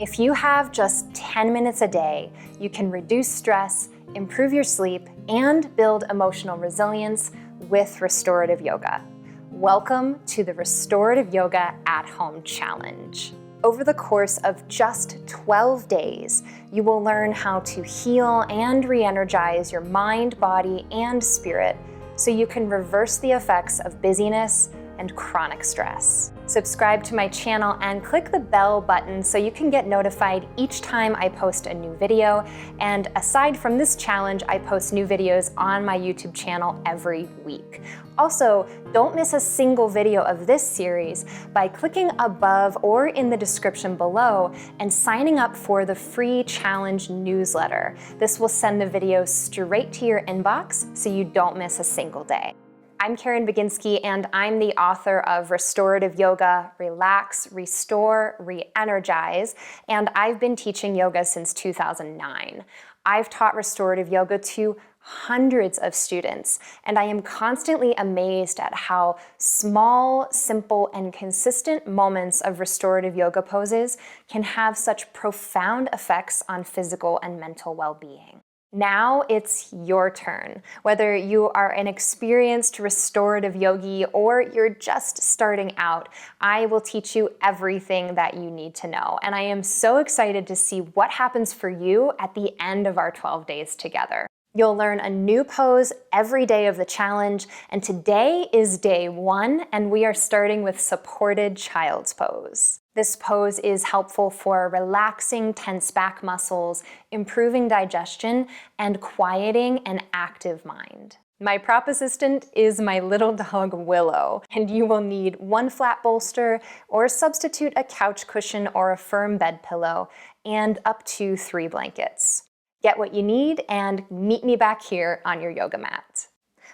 If you have just 10 minutes a day, you can reduce stress, improve your sleep, and build emotional resilience with restorative yoga. Welcome to the Restorative Yoga at Home Challenge. Over the course of just 12 days, you will learn how to heal and re-energize your mind, body, and spirit so you can reverse the effects of busyness and chronic stress. Subscribe to my channel and click the bell button so you can get notified each time I post a new video. And aside from this challenge, I post new videos on my YouTube channel every week. Also, don't miss a single video of this series by clicking above or in the description below and signing up for the free challenge newsletter. This will send the videos straight to your inbox so you don't miss a single day. I'm Caren Baginski, and I'm the author of Restorative Yoga, Relax, Restore, Re-energize, and I've been teaching yoga since 2009. I've taught restorative yoga to hundreds of students, and I am constantly amazed at how small, simple, and consistent moments of restorative yoga poses can have such profound effects on physical and mental well-being. Now it's your turn. Whether you are an experienced restorative yogi or you're just starting out, I will teach you everything that you need to know. And I am so excited to see what happens for you at the end of our 12 days together. You'll learn a new pose every day of the challenge, and today is day 1, and we are starting with supported child's pose. This pose is helpful for relaxing tense back muscles, improving digestion, and quieting an active mind. My prop assistant is my little dog Willow, and you will need one flat bolster or substitute a couch cushion or a firm bed pillow, and up to 3 blankets. Get what you need and meet me back here on your yoga mat.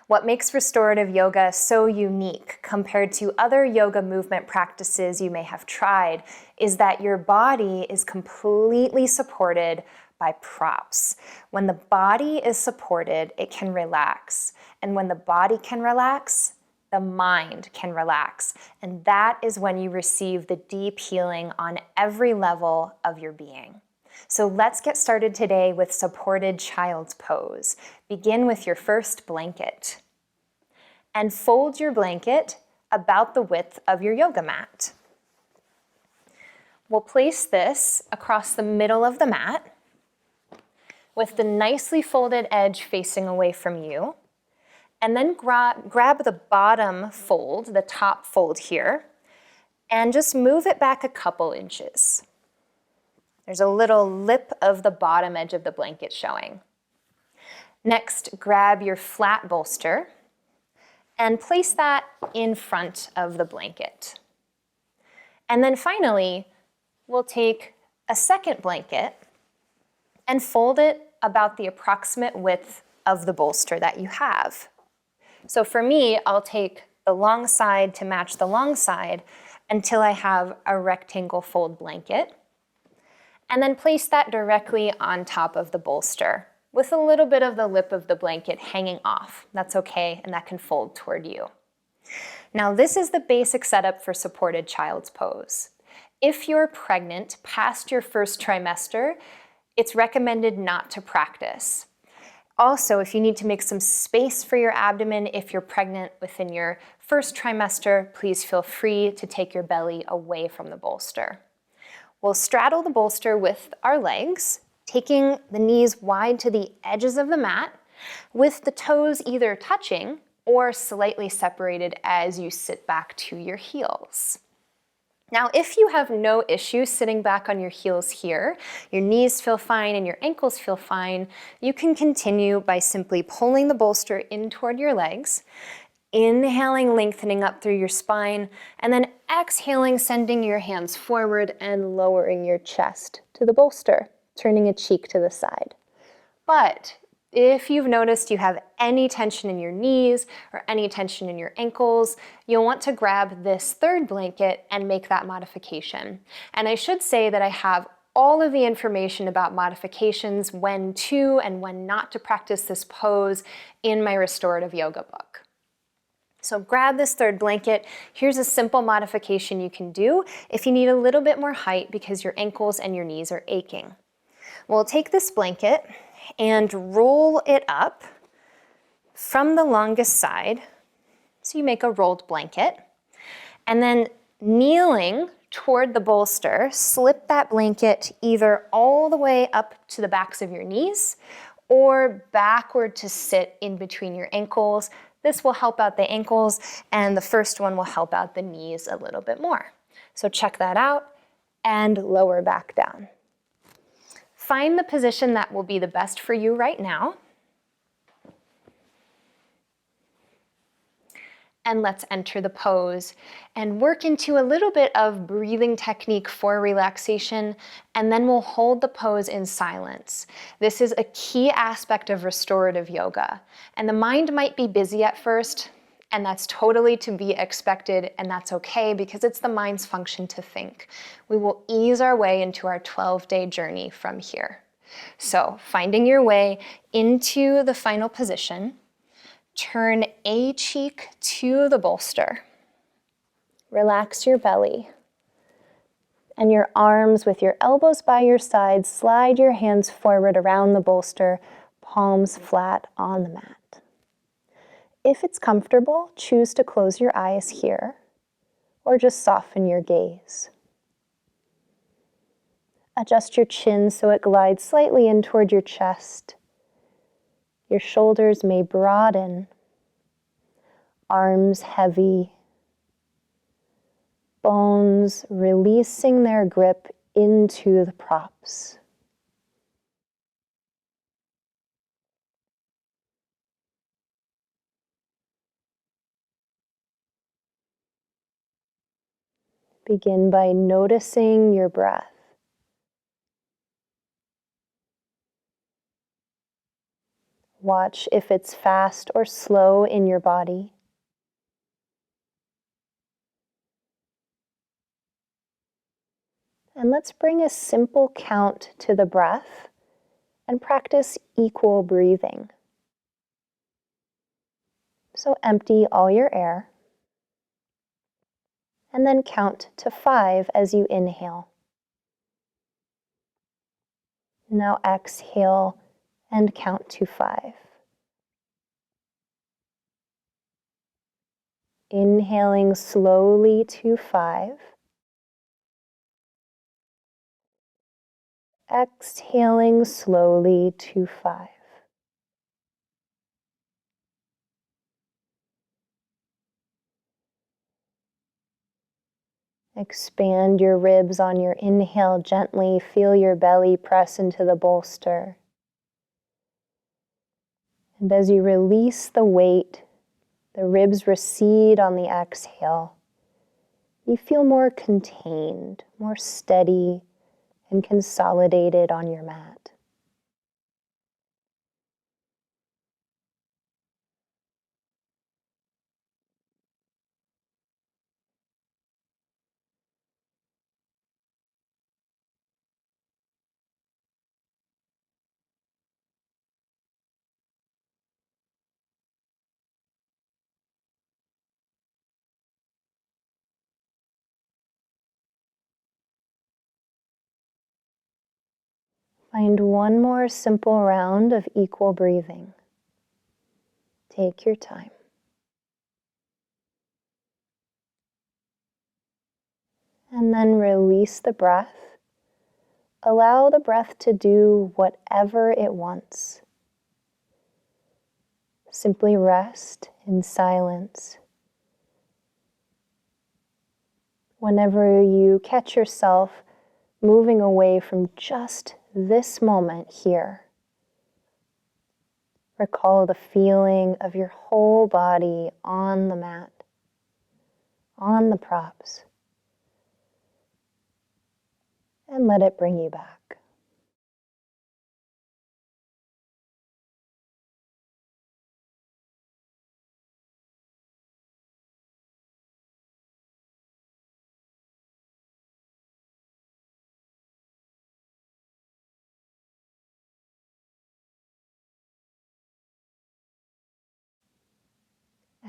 What makes restorative yoga so unique compared to other yoga movement practices you may have tried is that your body is completely supported by props. When the body is supported, it can relax. And when the body can relax, the mind can relax. And that is when you receive the deep healing on every level of your being. So let's get started today with supported child's pose. Begin with your first blanket. And fold your blanket about the width of your yoga mat. We'll place this across the middle of the mat with the nicely folded edge facing away from you. And then grab the bottom fold, the top fold here, and just move it back a couple inches. There's a little lip of the bottom edge of the blanket showing. Next, grab your flat bolster and place that in front of the blanket. And then finally, we'll take a second blanket and fold it about the approximate width of the bolster that you have. So for me, I'll take the long side to match the long side until I have a rectangle fold blanket, and then place that directly on top of the bolster with a little bit of the lip of the blanket hanging off. That's okay, and that can fold toward you. Now, this is the basic setup for supported child's pose. If you're pregnant past your first trimester, it's recommended not to practice. Also, if you need to make some space for your abdomen, if you're pregnant within your first trimester, please feel free to take your belly away from the bolster. We'll straddle the bolster with our legs, taking the knees wide to the edges of the mat, with the toes either touching or slightly separated as you sit back to your heels. Now, if you have no issue sitting back on your heels here, your knees feel fine and your ankles feel fine, you can continue by simply pulling the bolster in toward your legs, inhaling, lengthening up through your spine, and then exhaling, sending your hands forward and lowering your chest to the bolster, turning a cheek to the side. But if you've noticed you have any tension in your knees or any tension in your ankles, you'll want to grab this third blanket and make that modification. And I should say that I have all of the information about modifications, when to and when not to practice this pose, in my restorative yoga book. So grab this third blanket. Here's a simple modification you can do if you need a little bit more height because your ankles and your knees are aching. We'll take this blanket and roll it up from the longest side. So you make a rolled blanket. And then kneeling toward the bolster, slip that blanket either all the way up to the backs of your knees or backward to sit in between your ankles. This will help out the ankles, and the first one will help out the knees a little bit more. So check that out and lower back down. Find the position that will be the best for you right now. And let's enter the pose and work into a little bit of breathing technique for relaxation, and then we'll hold the pose in silence. This is a key aspect of restorative yoga, and the mind might be busy at first, and that's totally to be expected, and that's okay because it's the mind's function to think. We will ease our way into our 12-day journey from here. So finding your way into the final position, turn a cheek to the bolster. Relax your belly and your arms with your elbows by your sides. Slide your hands forward around the bolster, palms flat on the mat. If it's comfortable, choose to close your eyes here or just soften your gaze. Adjust your chin so it glides slightly in toward your chest. Your shoulders may broaden, arms heavy, bones releasing their grip into the props. Begin by noticing your breath. Watch if it's fast or slow in your body. And let's bring a simple count to the breath and practice equal breathing. So empty all your air and then count to 5 as you inhale. Now exhale and count to 5. Inhaling slowly to 5. Exhaling slowly to 5. Expand your ribs on your inhale gently. Feel your belly press into the bolster. And as you release the weight, the ribs recede on the exhale. You feel more contained, more steady, and consolidated on your mat. Find one more simple round of equal breathing. Take your time. And then release the breath. Allow the breath to do whatever it wants. Simply rest in silence. Whenever you catch yourself moving away from just this moment here, recall the feeling of your whole body on the mat, on the props, and let it bring you back.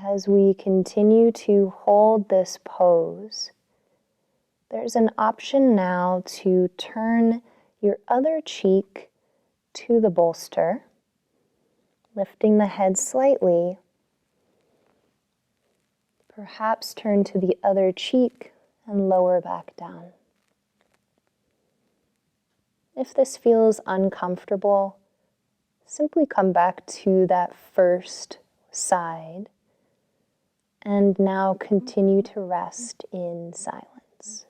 As we continue to hold this pose, there's an option now to turn your other cheek to the bolster, lifting the head slightly. Perhaps turn to the other cheek and lower back down. If this feels uncomfortable, simply come back to that first side and now continue to rest in silence.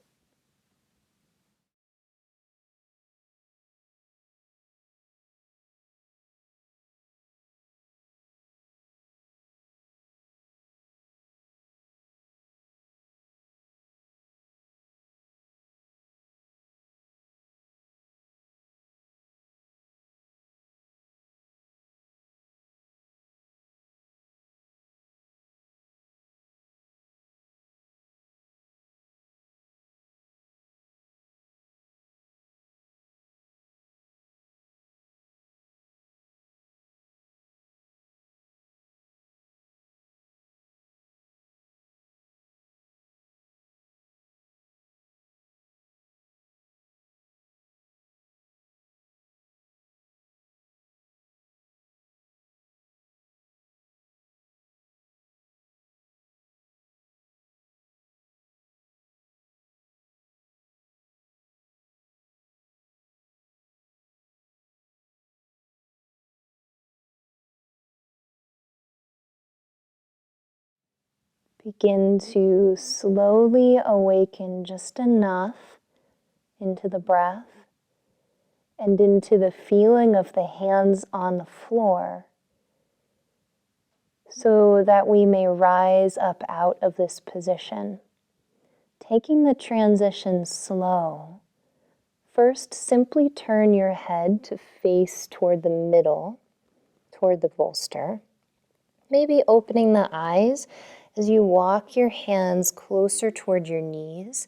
Begin to slowly awaken just enough into the breath and into the feeling of the hands on the floor, so that we may rise up out of this position. Taking the transition slow, first simply turn your head to face toward the middle, toward the bolster. Maybe opening the eyes as you walk your hands closer toward your knees,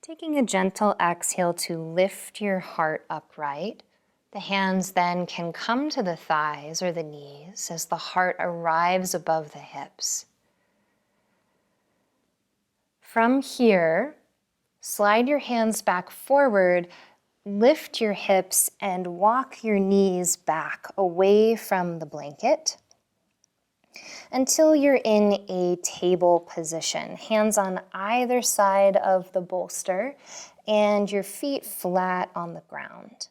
taking a gentle exhale to lift your heart upright. The hands then can come to the thighs or the knees as the heart arrives above the hips. From here, slide your hands back forward, lift your hips and walk your knees back away from the blanket until you're in a table position, hands on either side of the bolster and your feet flat on the ground.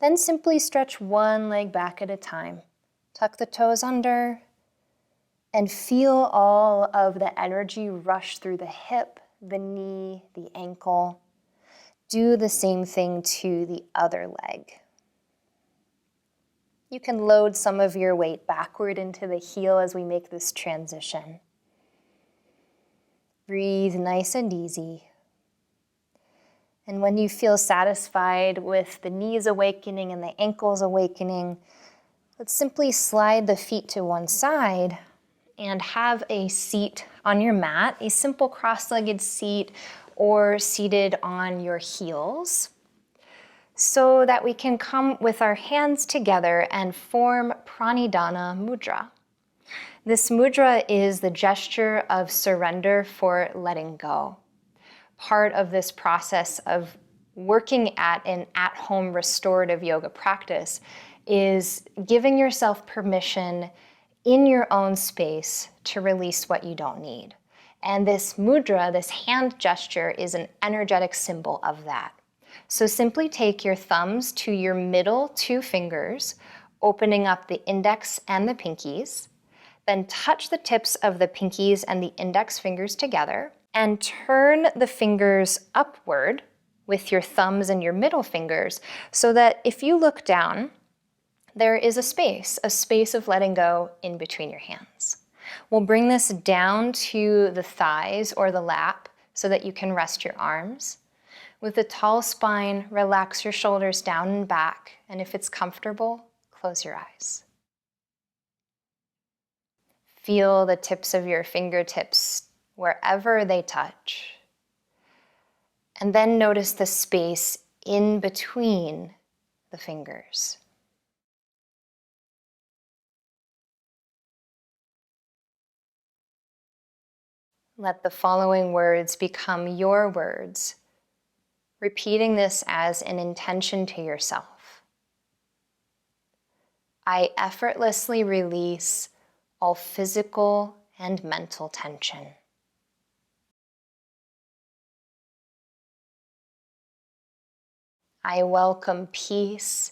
Then simply stretch one leg back at a time. Tuck the toes under and feel all of the energy rush through the hip, the knee, the ankle. Do the same thing to the other leg. You can load some of your weight backward into the heel as we make this transition. Breathe nice and easy. And when you feel satisfied with the knees awakening and the ankles awakening, let's simply slide the feet to one side and have a seat on your mat, a simple cross-legged seat or seated on your heels, so that we can come with our hands together and form Pranidhana Mudra. This mudra is the gesture of surrender for letting go. Part of this process of working at an at-home restorative yoga practice is giving yourself permission in your own space to release what you don't need. And this mudra, this hand gesture, is an energetic symbol of that. So simply take your thumbs to your middle two fingers, opening up the index and the pinkies, then touch the tips of the pinkies and the index fingers together, and turn the fingers upward with your thumbs and your middle fingers, so that if you look down, there is a space of letting go in between your hands. We'll bring this down to the thighs or the lap so that you can rest your arms. With a tall spine, relax your shoulders down and back, and if it's comfortable, close your eyes. Feel the tips of your fingertips wherever they touch. And then notice the space in between the fingers. Let the following words become your words, repeating this as an intention to yourself. I effortlessly release all physical and mental tension. I welcome peace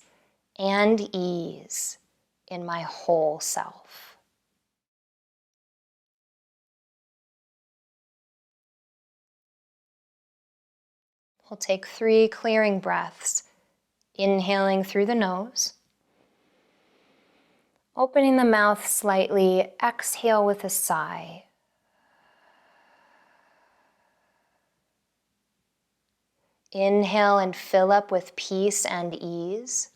and ease in my whole self. We'll take 3 clearing breaths, inhaling through the nose, opening the mouth slightly, exhale with a sigh. Inhale and fill up with peace and ease.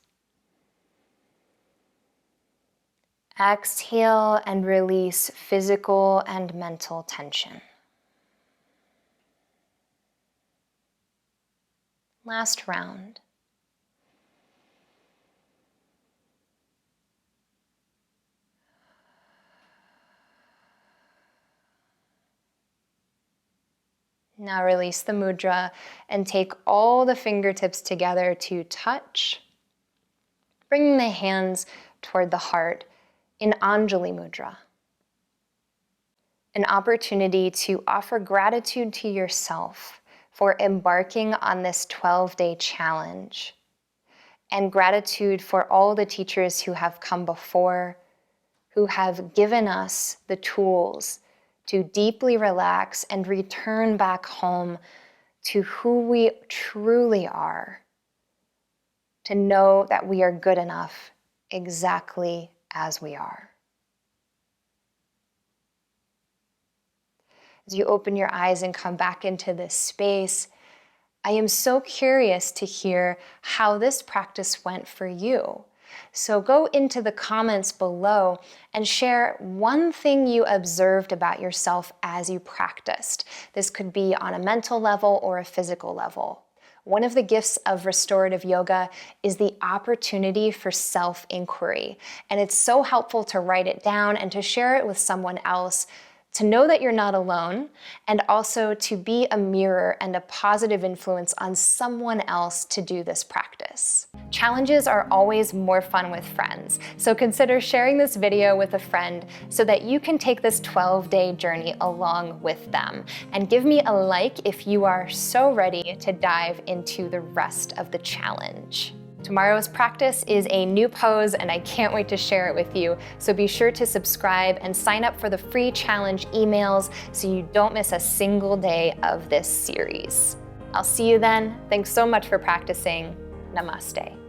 Exhale and release physical and mental tension. Last round. Now release the mudra and take all the fingertips together to touch, bringing the hands toward the heart in Anjali Mudra. An opportunity to offer gratitude to yourself for embarking on this 12-day challenge, and gratitude for all the teachers who have come before, who have given us the tools to deeply relax and return back home to who we truly are, to know that we are good enough exactly as we are. As you open your eyes and come back into this space, I am so curious to hear how this practice went for you. So go into the comments below and share one thing you observed about yourself as you practiced. This could be on a mental level or a physical level. One of the gifts of restorative yoga is the opportunity for self-inquiry. And it's so helpful to write it down and to share it with someone else, to know that you're not alone, and also to be a mirror and a positive influence on someone else to do this practice. Challenges are always more fun with friends, so consider sharing this video with a friend so that you can take this 12-day journey along with them. And give me a like if you are so ready to dive into the rest of the challenge. Tomorrow's practice is a new pose and I can't wait to share it with you. So be sure to subscribe and sign up for the free challenge emails so you don't miss a single day of this series. I'll see you then. Thanks so much for practicing. Namaste.